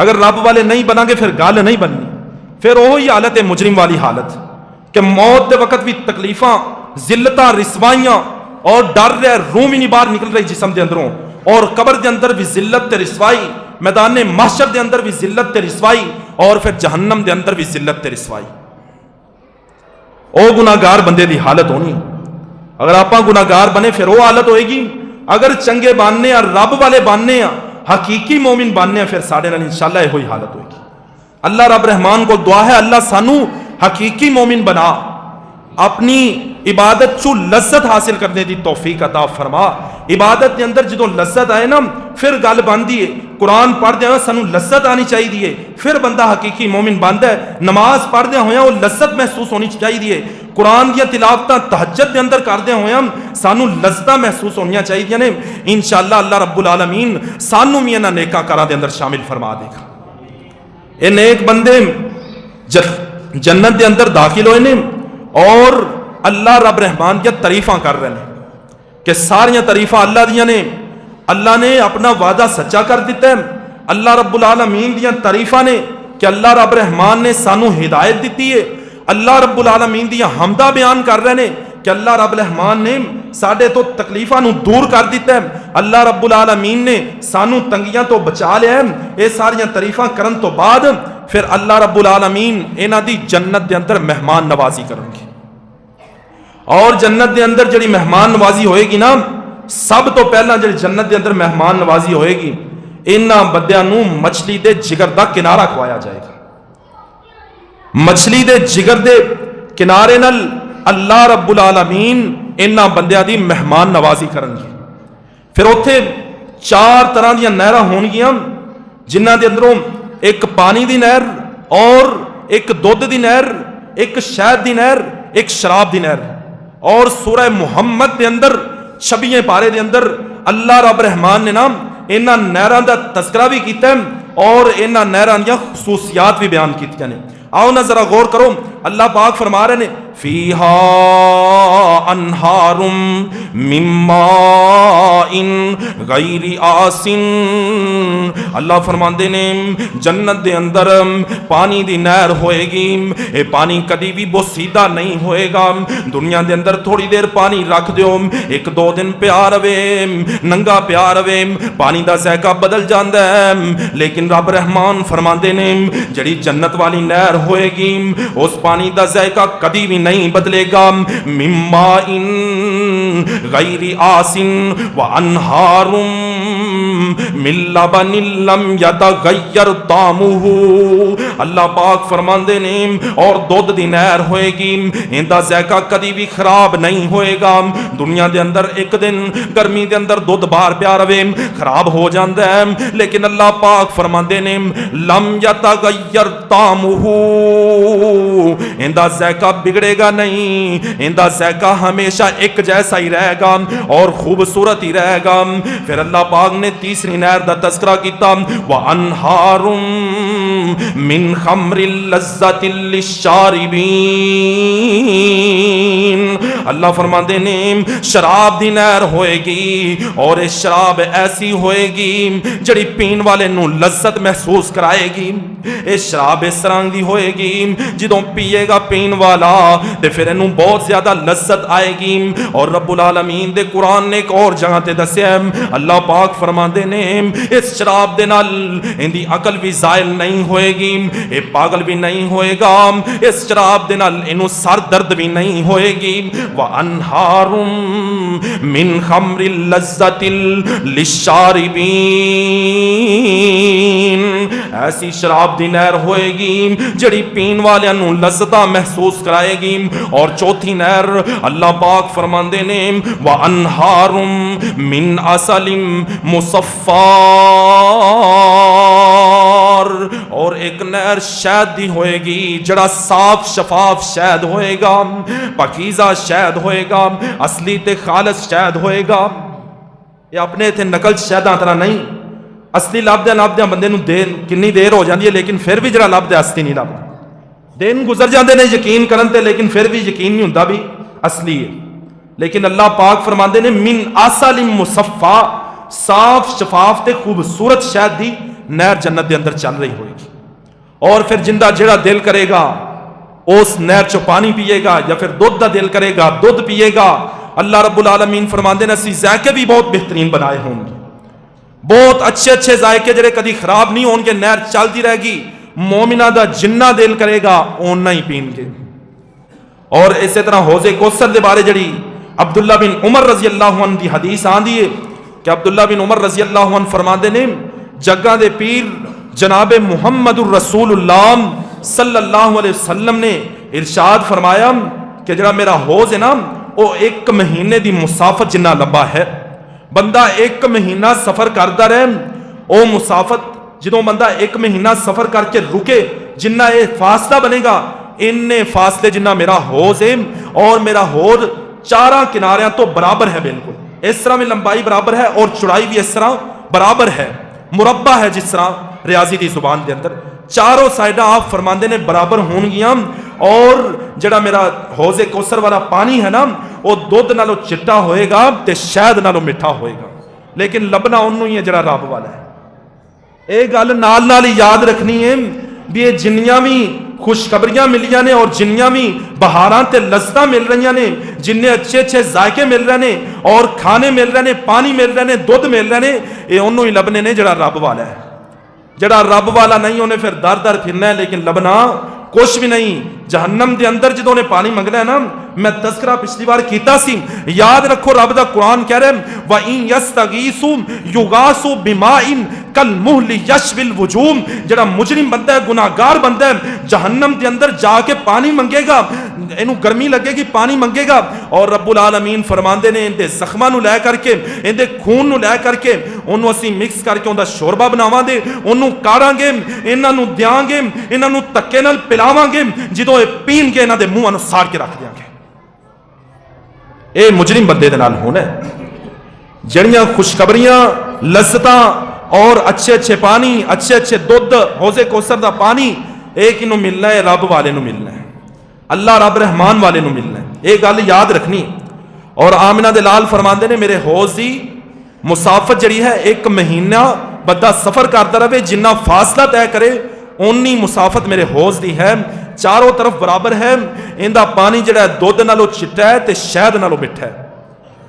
اگر رب والے نہیں بنا گے پھر گل نہیں بننی، پھر وہی حالت ہے مجرم والی حالت کہ موت دے وقت بھی تکلیفاں، ذلتاں، رسوائیاں اور ڈر رہے، روح بھی نہیں باہر نکل رہی جسم دے اندروں، اور قبر دے اندر بھی ذلت تے رسوائی، میدان محشر دے اندر بھی ذلت تے رسوائی، اور پھر جہنم دے اندر بھی ذلت تے رسوائی۔ او گناہگار بندے دی حالت ہونی، اگر آپ گناہگار بنے پھر وہ حالت ہوئے گی، اگر چنگے باننے ہیں، رب والے باننے ہیں، حقیقی مومن باننے ہیں، پھر ساڑھے نال انشاءاللہ یہ ہوئی حالت ہوئے گی۔ اللہ رب رحمان کو دعا ہے اللہ سانو حقیقی مومن بنا، اپنی عبادت چو لذت حاصل کرنے دی توفیق عطا فرما۔ عبادت کے اندر جدوں لذت آئے نا پھر گل باندھی ہے، قرآن پڑھ دیا سانو لذت آنی چاہیے، پھر بندہ حقیقی مومن بنتا ہے۔ نماز پڑھ دیا ہویا وہ لذت محسوس ہونی چاہیے، قرآن دیا تلاوتاں تہجد دے اندر کر دیا ہویا سانو لذتاں محسوس ہونیاں چاہیے نے۔ انشاءاللہ اللہ رب العالمین سانو بھی انہاں نیکاں کاراں دے اندر شامل فرما دے گا۔ اے نیک بندے جنت دے اندر داخل ہوئے نے اور اللہ رب رحمان دیا تعریفاں کر رہے ہیں کہ ساریاں تعریفاں اللہ دیاں نے، اللہ نے اپنا وعدہ سچا کر دیتا ہے۔ اللہ رب العالمین دیاں تعریفاں نے کہ اللہ رب رحمان نے سانو ہدایت دیتی ہے، اللہ رب العالمین دیاں حمدہ بیان کر رہے ہیں کہ اللہ رب الرحمان نے ساڈے تو تکلیفاں نو دور کر دیتا ہے، اللہ رب العالمین نے سانو تنگیاں تو بچا لیا ہے۔ یہ ساریاں تعریفاں کرن تو بعد پھر اللہ رب العالمین انہاں دی جنت دے اندر مہمان نوازی کرن گے، اور جنت دے اندر جڑی مہمان نوازی ہوئے گی نا، سب تو پہلا جڑی جنت دے اندر مہمان نوازی ہوئے گی انہاں بندیاں نو مچھلی دے جگر دا کنارہ کھوایا جائے گا۔ مچھلی دے جگر دے کنارے نال اللہ رب العالمین انہاں بندیاں دی مہمان نوازی کرن گے۔ پھر اوتھے 4 طرح دیاں نہراں ہون گیاں جنہاں دے اندروں ایک پانی دی نہر، اور ایک دودھ دی نہر، ایک شہد دی نہر، ایک شراب دی نہر۔ اور سورہ محمد دے اندر 26 پارے دے اندر اللہ رب رحمان نے نام انہاں نہراں دا تذکرہ بھی کیتا ہے اور انہاں نہراں دی خصوصیات بھی بیان کیتیاں نے۔ آؤ نا ذرا غور کرو، اللہ پاک فرما رہے ہیں فیہا انہار من ماء غیر آسن، اللہ فرماندے نے جنت دے اندر پانی دی نہر ہوئے گی، اے پانی کدی بھی بوسیدہ نہیں ہوئے گا۔ دنیا دے اندر تھوڑی دیر پانی رکھ دیو، 1-2 دن پیا رہے، ننگا پیا رہے، پانی دا ذائقہ بدل جاندا ہے، لیکن رب رحمان فرماندے نے جڑی جنت والی نہر ہوئے گی اس پانی دا ذائقہ کبھی بھی نہیں بدلے گا۔ مما غیر آسن وانہار من لبن لم یتغیر طعمہ، اللہ پاک فرماندے نے اور دودھ دی نہر ہوئے گی، ان دا ذائقہ کبھی بھی خراب نہیں ہوئے گا۔ دنیا دے اندر ایک دن گرمی دے اندر دودھ باہر پیا رہے خراب ہو جاندا ہے، لیکن اللہ پاک فرماندے نے لم یتغیر طعمہ، ان دا ذائقہ بگڑے گا نہیں، ان دا ذائقہ ہمیشہ ایک جیسا ہی رہے گا اور خوبصورت ہی رہے گا۔ پھر اللہ پاک نے تیسری نہر دا تذکرہ کیتا وَأَنْهَارٌ مِّن خَمْرٍ لَذَّةٍ لِلشَّارِبِينَ، اللہ فرماندے نے شراب دی نہر ہوئے گی اور یہ شراب ایسی ہوئے گی جڑی پین والے نو لذت محسوس کرائے گی. یہ شراب اس طرح دی ہوئے گی جدوں پیے گا پین والا تے پھر انہوں بہت زیادہ لذت آئے گی. اور رب العالمین دے قرآن نے ایک اور جگہ تے دسیا اللہ پاک فرماندے نے اس شراب دے نال اندی عقل بھی زائل نہیں ہوئے گی، اے پاگل بھی نہیں ہوئے گا، اس شراب دے نال انہوں سر درد بھی نہیں ہوئے گی. وَأَنْهَارٌ مِّن خَمْرٍ لَذَّةٍ لِلشَّارِبِينَ، ایسی شراب دی نہر ہوئے گی جڑی پین والے نوں لذتاں محسوس کرائے گی. اور چوتھی نہر اللہ پاک فرماندے نے وَأَنْهَارٌ مِّن عَسَلٍ مُصَفًّى، اور ایک نہر شہد دی ہوئے گی جڑا صاف شفاف شہد ہوئے گا، پاکیزہ شہد ہوئے گا، اصلی تے خالص شہد ہوئے گا. یہ اپنے تھے نقل شہداں طرح نہیں، اصلی لبدے بندے نو دیر کنی دیر ہو جاندی ہے لیکن پھر بھی جڑا لبدے اصلی نہیں لبدا. دن گزر جاندے نے یقین کرن تے لیکن پھر بھی یقین نہیں ہوندا بھی اصلی ہے. لیکن اللہ پاک فرماندے نے من عسل مصفا، صاف شفاف تے خوبصورت شہد دی نہر جنت دے اندر چل رہی ہوئے گی. اور پھر جندہ جڑا دل کرے گا اس نہر چو پانی پیے گا، یا پھر دودھ دا دل کرے گا دودھ پیے گا. اللہ رب العالمین فرماندے نے اسی ذائقے بھی بہت بہترین بنائے ہوں گے، بہت اچھے اچھے ذائقے جڑے کدی خراب نہیں ہون گے. نہر چلتی رہے گی، مومنہ دا جنہ دل کرے گا اونہ ہی پین گے. اور اسی طرح حوض کوثر دے بارے جڑی عبداللہ بن عمر رضی اللہ عنہ دی حدیث آندی ہے کہ عبداللہ بن عمر رضی اللہ عنہ فرماندے نے جگہ دے پیر جناب محمد الرسول اللہ صلی اللہ علیہ وسلم نے ارشاد فرمایا کہ جڑا میرا حوض ہے نا وہ 1 مہینے دی مسافت جنہ لمبا ہے. بندہ 1 مہینہ سفر کرتا رہے، او مسافت جدوں بندہ 1 مہینہ سفر کر کے رکے جنہ یہ فاصلہ بنے گا اننے فاصلے جنہ میرا حوض ہے. اور میرا حوض 4 کناریاں تو برابر ہے، بالکل اس طرح میں لمبائی برابر ہے اور چوڑائی بھی اس طرح برابر ہے، مربع ہے جس طرح ریاضی دی زبان دے اندر. چاروں سائڈاں آپ فرماندے نے برابر ہون گیاں. اور جڑا میرا حوض کوثر والا پانی ہے نا وہ دودھ نالو چٹا ہوئے گا تے شہد نالو میٹھا ہوئے گا، لیکن لبنا انہوں ہی ہے جڑا رب والا ہے. اے گل نال نال یاد رکھنی ہے بھی یہ جنیاں بھی خوشخبریاں ملیاں نے اور جنیاں بھی بہاراں تے لذتاں مل رہی ہیں، جننے اچھے اچھے ذائقے مل رہے ہیں اور کھانے مل رہے ہیں، پانی مل رہے ہیں، دودھ مل رہے ہیں، یہ انہوں ہی لبنے نے جڑا رب والا ہے. جڑا رب والا نہیں انہیں پھر در در پھرنا ہے لیکن لبنا کچھ بھی نہیں. جہنم دے اندر جدوں نے پانی منگنا ہے نا، میں تذکرہ پچھلی بار کیتا سی، یاد رکھو رب دا قرآن کہہ رہے وَإِن يَسْتَغِيثُوا يُغَاثُوا بِمَاءٍ كَالْمُهْلِ يَشْوِي الْوُجُوهِ، جڑا مجرم بندہ ہے، گناہگار بندہ ہے، جہنم دے اندر جا کے پانی منگے گا، انہوں گرمی لگے گی، پانی منگے گا. اور رب العالمین فرماندے نے اندے زخماں نو لے کر کے، اندے خون نو لے کر کے انہوں اسی مکس کر کے اندہ شوربہ بناواں دے، انہوں کاڑاں گے، انہاں نو دیاں گے، انہاں نو تکے نال پلاواں گے، جدوں اے پین کے انہاں دے منہ نو ساڑ کے رکھ دیاں گے. اے مجرم بندے دے نال ہونا ہے. جڑیاں خوشخبریاں لذتاں اور اچھے اچھے پانی، اچھے اچھے دودھ، حوض کوثر دا پانی ایک انہوں ملنا ہے، رب والے نو ملنا ہے، اللہ رب رحمان والے نو ملنا ہے. یہ گل یاد رکھنی. اور آمنہ دے لال فرماندے نے میرے حوض دی مسافت جڑی ہے 1 مہینہ بندہ سفر کرتا رہے، جنہ فاصلہ طے کرے اونی مسافت میرے حوض دی ہے، چاروں طرف برابر ہے. اندہ پانی جڑا ہے دودھ نالو چٹا ہے تے شہد نالو مٹھا ہے،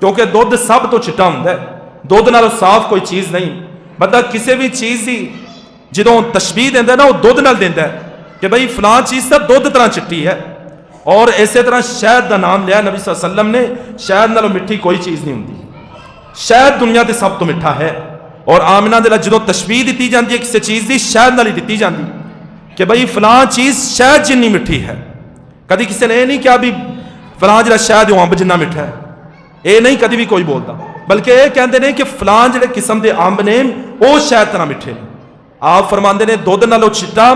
کیونکہ دودھ سب تو چٹا ہوندا ہے، دودھ نالو صاف کوئی چیز نہیں. بندہ کسی بھی چیز دی جدوں تشبیہ دیندا ہے نا وہ دودھ نال دیندا ہے کہ بھئی فلاں چیز تا دودھ طرح چٹی ہے. اور اسی طرح شہد دا نام لیا نبی صلی اللہ علیہ وسلم نے، شہد نالو مٹھی کوئی چیز نہیں ہوندی، شہد دنیا تے سب تو مٹھا ہے. اور آمنہ دے جدوں تشبیہ دیتی جاندی ہے کسی چیز دی شہد نال ہی دیتی جاندی کہ بھئی فلاں چیز شہد جنی مٹھی ہے. کدی کسی نے یہ نہیں کہا بھی فلاں جڑا شہد ہے امب جنہ مٹھا ہے، یہ نہیں کدی بھی کوئی بولتا، بلکہ یہ کہندے نے کہ فلاں جڑے قسم دے امب نے وہ شہد طرح مٹھے نے. آپ فرماندے نے دودھ نالو چٹا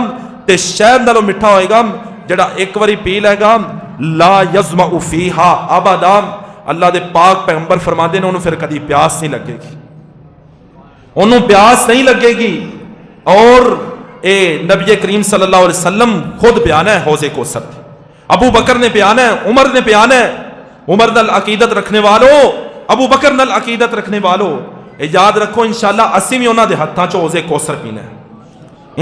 تے شہد نالو مٹھا ہوئے گا، جڑا ایک واری پی لے گا لا یظمأ فیہا ابدا، اللہ دے پاک پیغمبر فرماندے نے انہوں پھر کدی پیاس نہیں لگے گی، انہوں پیاس نہیں لگے گی. اور اے نبی کریم صلی اللہ علیہ وسلم خود پیانا ہے حوض کوثر. ابو بکر نے پیانا ہے, عمر نے پیانا ہے. عمر نل عقیدت رکھنے والوں, ابو بکر نل عقیدت رکھنے والوں, یاد رکھو انشاءاللہ اسی بھی انہاں دے ہتھاں چ حوض کوثر پینا ہے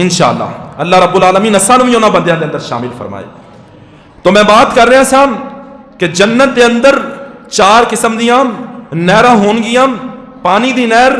انشاءاللہ. اللہ رب العالمین اساں بھی انہاں بندیاں دے اندر شامل فرمائے. تو میں بات کر رہا سا کہ جنت دے اندر 4 قسم دیاں نہراں ہون گیاں. پانی دی نہر,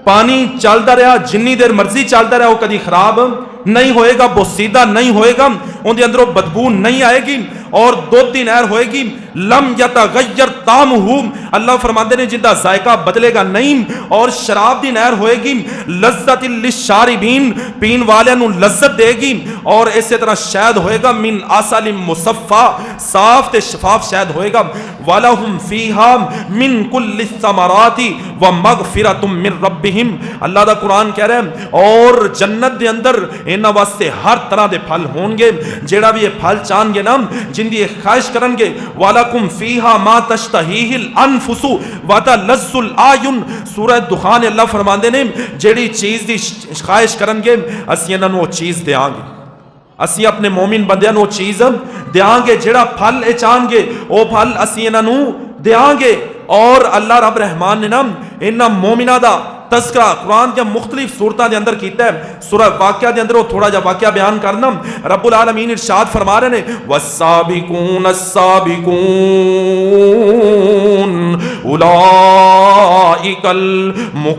پانی چلدا رہا جنی دیر مرضی چلدا رہا, وہ کدی خراب نہیں ہوئے گا, بوسیدہ نہیں ہوئے گا, ان دے اندروں بدبو نہیں آئے گی. اور دودھ دی نہر ہوئے گی لم یتغیر طعمہ, اللہ فرماتے ہیں جندا ذائقہ بدلے گا نہیں. اور شراب دی نہر ہوئے گی لذت للشاربین, پین والوں نو لذت دے گی. اور اسی طرح شہد ہوئے گا من عسل مصفا, صاف تے شفاف شہد ہوئے گا. وَلَهُمْ فِيهَا مِن كُلِّ الثَّمَرَاتِ وَمَغْفِرَةٌ مِّن رَبِّهِمْ. اللہ دا قرآن کہہ رہا ہے اور جنت دے اندر انہاں واسطے ہر طرح دے پھل ہون گے, جیڑا بھی یہ پھل چاہن گے نا, جن دی خواہش کرن گے. وَلَكُمْ فِيهَا مَا تَشْتَهِيهِ الْأَنفُسُ وَتَلَذُّ الْأَعْيُنُ. سورہ دخان اللہ فرماندے نے جیڑی چیز دی خواہش کرن گے اسی انہاں نو وہ چیز دیاں گے. اسی اپنے مومن بندیاں نو چیز دیاں گے, جیڑا پھل اے چاہن گے او پھل اسی انہاں نو دیاں گے. اور اللہ رب رحمان نے نا انہاں مومنہ دا تذکرہ قرآن کے مختلف صورتوں دے اندر کیتا ہے. سورہ واقعہ دے اندر وہ تھوڑا جا واقعہ بیان کرنا. رب العالمین ارشاد فرما رہے ہیں والسابقون السابقون اولئک المقربون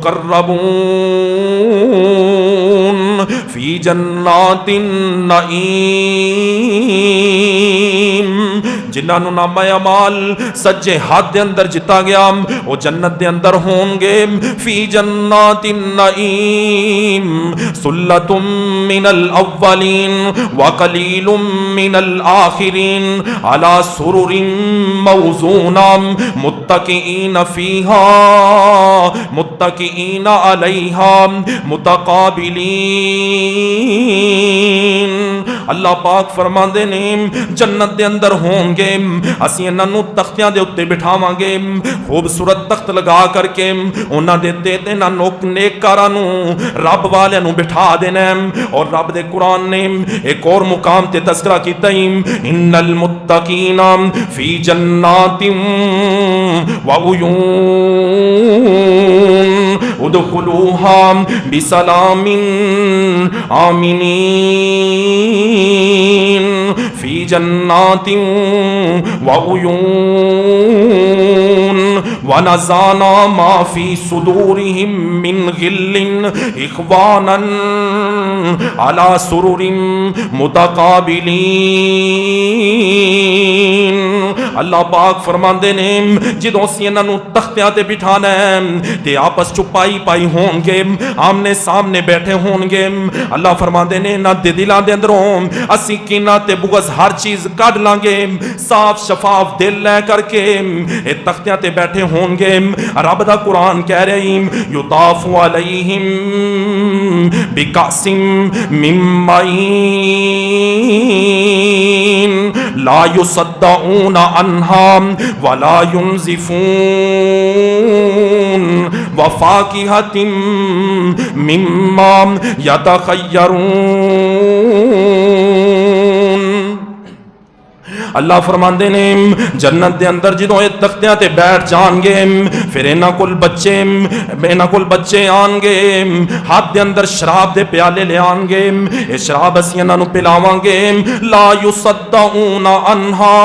فی جنات النعیم. جنہاں نو نام اعمال سجے ہاتھ دے اندر جتا گیا وہ جنت دے اندر ہون گے. فی جنات النعیم سلۃ من الاولین وقلیل من الآخرین علی سرر موضونہ متکئین فیہا متکئین علیہا متقابلین. اللہ پاک فرماندے نے جنت دے اندر ہون گے اسی انہاں نو تختیاں دے اوتے بٹھاواں گے, خوبصورت تخت لگا کر کے انہاں دے انہاں نیکاراں نو رب والے نو بٹھا دینا. اور رب دے قرآن نے ایک اور مقام تے تذکرہ کیتا ہے ان المتقین فی جنات وعیون ادخلوها بسلام آمنین. فی جنات وعیون ونزعنا ما فی صدورهم من غل اخوانا على سرر متقابلین. اللہ پاک فرماندے نے جدوں سی انہاں نو تختیاں تے بٹھانا ہے تے آپس چپائی پائی ہون گے, آمنے سامنے بیٹھے ہون گے. اللہ فرماندے نے انہاں دے دلاں دے اندروں اسی کینہ تے بغض ہر چیز کڈ لیں گے, صاف شفاف دل لے کر کے اے تختیاں تے بیٹھے ہون گے. رب دا قرآن کہہ رہے یطاف علیہم بکأس من معین لا یصدعون عنہا ولا ینزفون وفاکہۃ مما یتخیرون. اللہ فرماندے نے جنت دے اندر جدوں اے تختیاں تے بیٹھ جان گے پھر انہاں کول بچے آن گے, ہاتھ دے اندر شراب دے پیالے لے آن گے. اے شراب اسی انہاں نو پلاواں گے. لا یصدعون عنہا,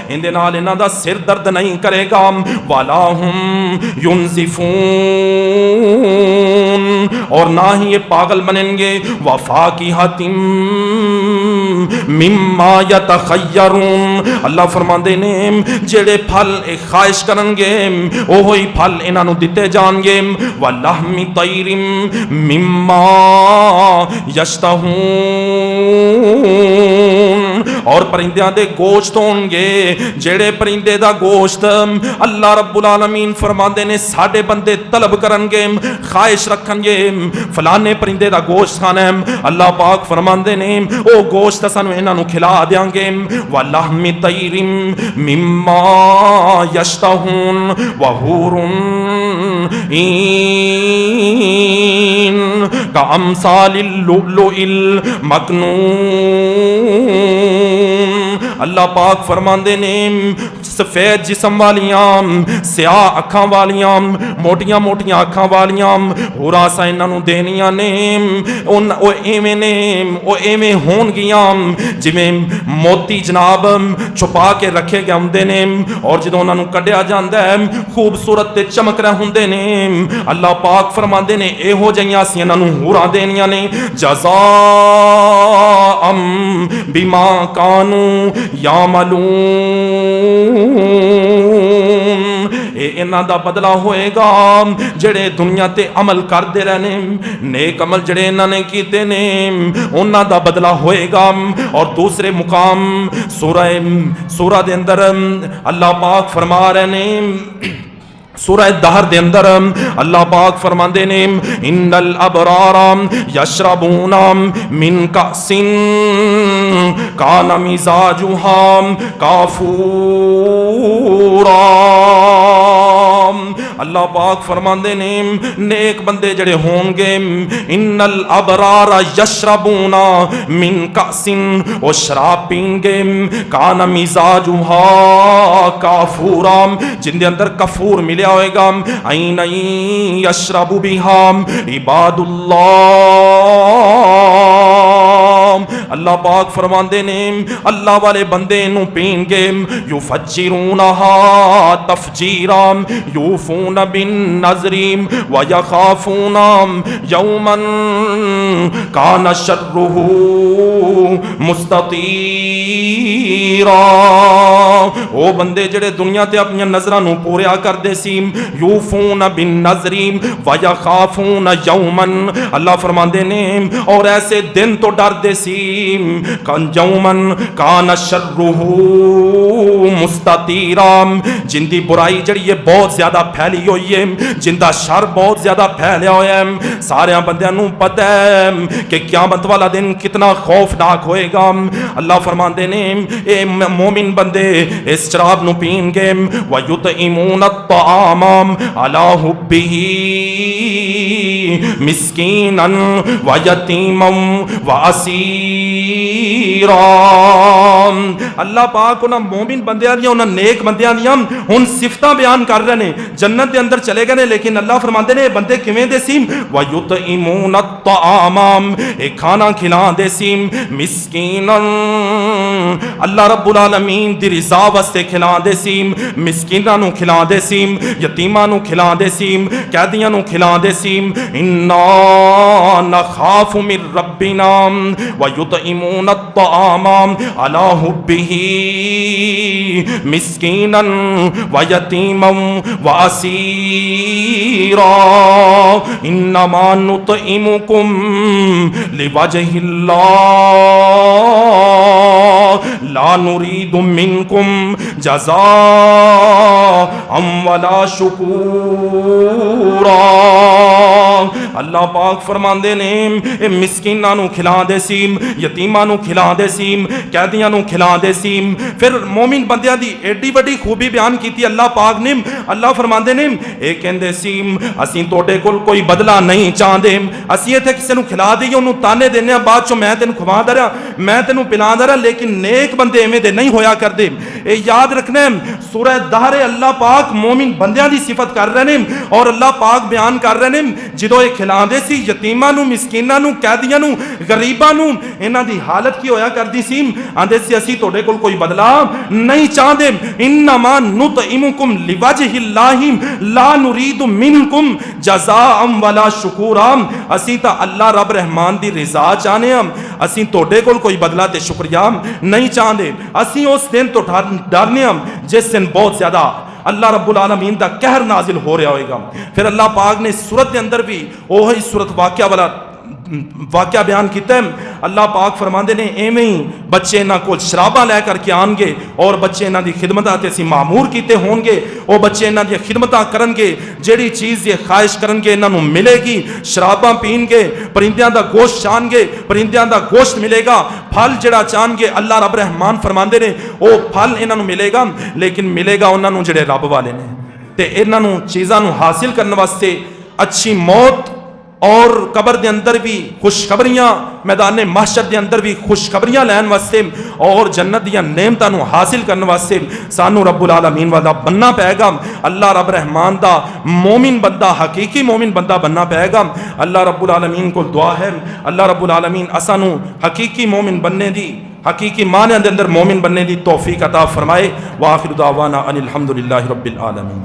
ان دے نال انہاں دا سر درد نہیں کرے گا. ولا ہم ینزفون, اور نہ ہی یہ پاگل بنیں گے. وفاکہۃ مما یتخیرون, اللہ فرماندے نے جڑے پھل خواہش کرن گے وہی پھل انہاں نو دتے جان گے. ولحم طیر مما یشتہون, اور پرندیاں دے گوشت ہون گے جڑے پرندے دا گوشت اللہ رب العالمین فرماندے نے ساڈے بندے طلب کرن گے خواہش رکھن گے فلانے پرندے دا گوشت کھانا ہے اللہ پاک فرماندے نے او گوشت سانو انہاں نوں کھلا دیاں گے ولحم طیر مما یشتہون وحور کامثال اللؤلؤ المکنون اللہ پاک فرماندے نے سفید جسم والیاں سیاہ اکھاں والیاں موٹیاں موٹیاں اکھاں والیاں ہورا سا انہاں نوں دینیاں نے او ایویں نے او ایویں ہون گیاں جویں موتی جناب چھپا کے رکھے گئے ہوندے نے اور جدوں انہاں نوں کڈیا جاندا ہے خوبصورت تے چمک رہے ہوندے نے اللہ پاک فرماندے نے ایہو جیاں اسی انہاں نوں ہوراں دینیاں نے جزاء بما کانوا یعملون اے انہاں دا بدلہ ہوئے گا جڑے دنیا تے عمل کردے رہنے نیک عمل جڑے انہاں نے کیتے نے انہاں دا بدلہ ہوئے گا اور دوسرے مقام سورہ دے اندر اللہ پاک فرما رہے نے سورہ دہر دے اندر اللہ پاک فرماندے نے ان الابرار یشربون من کأس کان مزاجها کافورا اللہ پاک فرماندے نے نیک بندے جڑے ہون گے ان الابرار یشربون من کأس وہ شراب پین گے کان مزاجها کافورا جن دے اندر کفور ملے ہوئے گا عین یشرب بها عباد اللہ پاک فرماندے نے اللہ والے بندے نو پین گے یفجرونها تفجیرا یوفون بالنذر ویخافون یوما کان شره مستطیرا او بندے جڑے دنیا تے اپنی نظراں نو پوریا کردے سی یوفون بالنذر ویخافون یوما اللہ فرماندے نے اور ایسے دن تو ڈردے سی کان یومن کان شرہ مستطیرا جن دی برائی جڑی ہے بہت زیادہ پھیلی ہوئی ہے جن دا شر بہت زیادہ پھیلیا ہوا ہے سارے بندیاں نوں پتہ ہے کہ قیامت والا دن کتنا خوفناک ہوئے گا اللہ فرماندے نے اے مومن بندے اس شراب نو پین گے وَيُطْعِمُونَ الطَّعَامَ عَلَى حُبِّهِ مِسْكِينًا وَيَتِيمًا وَأَسِيرًا اللہ پاک انہاں مومن بندیاں دیاں انہاں نیک بندیاں دیاں ہن صفتاں بیان کر رہے ہیں جنت دے اندر چلے گئے لیکن اللہ فرماندے نے بندے کیویں دے سی وَيُطْعِمُونَ الطَّعَامَ ایک کھانا کھلا دے سی مسکیناً اللہ رب العالمین دی رضا واسطے کھلا دے سی مسکیناں نو کھلا دے سی یتیماں نو کھلا دے سی قیدیاں نو کھلا دے سی انا نخاف من ربنا ویطعمون الطعام علی حبه مسکینا ویتیما واسیرا انما نطعمکم لوجه اللہ لا نريد منكم جزاء ولا شکورا اللہ پاک فرماندے نے اے مسکیناں نو کھلا دے سی یتیماں نو کھلا دے سی قیدیاں نو کھلا دے سی پھر مومن بندیاں دی ایڈی بڑی خوبی بیان کیتی اللہ پاک نے اللہ فرماندے نے اے کہندے سی اسی تواڈے کول کوئی بدلہ نہیں چاہندے اسی ایتھے کسے نو کھلا دئیے اونوں تانے دینے بعد چوں میں تینوں کھوا دراں میں تینوں پلا دراں لیکن نیک بندے ایویں دے نہیں ہویا کردے اے یاد رکھنا ہے سورہ دہر اللہ پاک مومن بندیاں دی صفت کر رہے ہیں اور اللہ پاک بیان کر رہے ہیں جدوں اے کھلاندے سی یتیماں نو مسکیناں نو قیدیاں نو غریباں نو انہاں دی حالت کی ہویا کردی سی آندے سی اسی تواڈے کول کوئی بدلہ نہیں چاہندے انما نطعمکم لوجه اللہ لا نريد منکم جزاء ولا شکورا اسی تا اللہ رب رحمان دی رضا چاہنے ہم اسی تواڈے کول کوئی بدلہ تے شکریہ نہیں چاہندے اسی اس دن تو ڈرنے ہم جس دن بہت زیادہ اللہ رب العالمین دا قہر نازل ہو رہا ہوئے گا پھر اللہ پاک نے سورت دے اندر بھی وہی سورت واقعہ والا واقعہ بیان کیتا ہے، اللہ پاک فرماندے نے ایویں ہی بچے انہاں کول شراباں لے کر کے آن گے اور بچے انہاں دی خدمتاں تے اسی معمور کیتے ہون گے، او بچے انہاں دی خدمتاں کرن گے، جیڑی چیز یہ خواہش کرن گے انہاں نوں ملے گی، شراباں پین گے، پرندیاں دا گوشت چان گے، پرندیاں دا گوشت ملے گا، پھل جڑا چان گے اللہ رب رحمان فرماندے نے او پھل انہاں نوں ملے گا، لیکن ملے گا انہاں نوں جڑے رب والے نے، تے انہاں نوں چیزاں نوں حاصل کرنے واسطے اچھی موت اور قبر دے اندر بھی خوشخبریاں، میدان محشر دے اندر بھی خوشخبریاں لین واسطے اور جنت دیاں نعمتاں نوں حاصل کرنے واسطے سانو رب العالمین والا بننا پائے گا، اللہ رب رحمان دا مومن بندہ، حقیقی مومن بندہ بننا پائے گا۔ اللہ رب العالمین کو دعا ہے اللہ رب العالمین اسانو حقیقی مومن بننے دی، حقیقی معنی دے اندر مومن بننے دی توفیق عطا فرمائے۔ وآخر دعوانا ان الحمدللہ رب العالمین۔